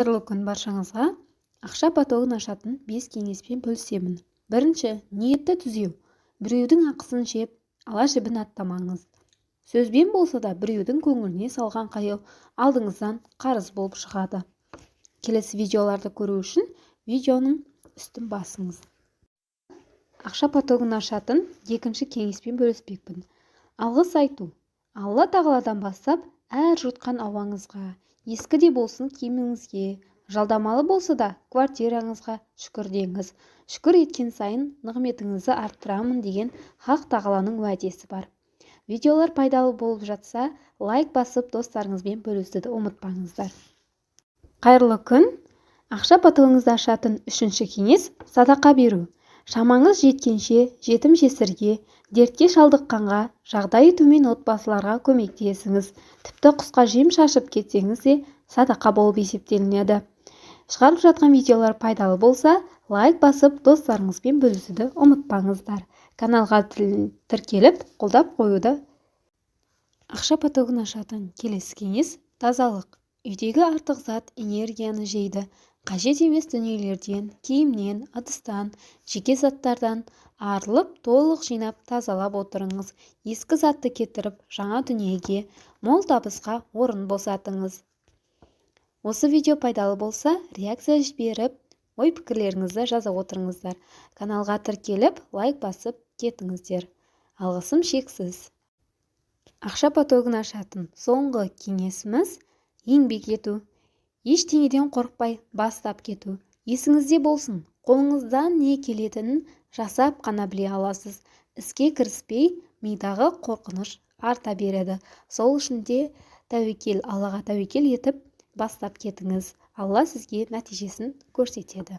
Қайырлы күн баршаңызға. Ақша потогын ашатын 5 кеңеспен бөлісемін. Бірінші, ниетті түзеу. Біреудің ақысын жеп, ала жібін аттамаңыз. Сөзбен болса да біреудің көңіліне салған қайыр алдыңыздан қарыз болып шығады. Келесі видеоларды көру үшін видеоның үстін басыңыз. Ақша потогын ашатын екінші кеңеспен бөліспекпін. Алғыс айту. Алла тағаладан бастап әр жұтқан ауаңызға, ескі де болсын киіміңізге, жалдамалы болса да квартираңызға шүкір деңіз. Шүкір еткен сайын нығметіңізді арттырамын деген хақ тағаланың уәдесі бар. Видеолар пайдалы болып жатса, лайк басып достарыңызбен бөлісуді ұмытпаңыздар. Қайырлы күн. Ақша потогыңызды ашатын үшінші кеңес – садақа беру. Шамаңыз жеткенше жетім жесірге, дертке шалдыққанға, жағдайы төмен отбасыларға көмектесіңіз. Тіпті құсқа жем шашып кетсеңіз де садақа болып есептелінеді. Шығарып жатқан видеолар пайдалы болса, лайк басып достарыңызбен бөлісуді ұмытпаңыздар. Каналға тіркеліп, қолдап қоюды. Ақша потогын ашатын келесі кеңес – тазалық. Үйдегі артық зат энергияны жейді. Қажет емес дүниелерден, киімнен, ыдыстан, жеке заттардан арылып, толық жинап тазалап отырыңыз. Ескі затты кетіріп, жаңа дүниеге, мол табысқа орын босатыңыз. Осы видео пайдалы болса, реакция жіберіп, ой-пікірлеріңізді жаза отырыңыздар. Каналға тіркеліп, лайк басып кетіңіздер. Алғысым шексіз. Ақша потогын ашатын соңғы кеңесіміз – еңбек ету. Ештеңеден қорықпай бастап кету. Есіңізде болсын, қолыңыздан не келетінін жасап қана біле аласыз. Іске кіріспей, мидағы қорқыныш арта береді. Сол үшін де Аллаға тәуекел етіп бастап кетіңіз. Алла сізге нәтижесін көрсетеді.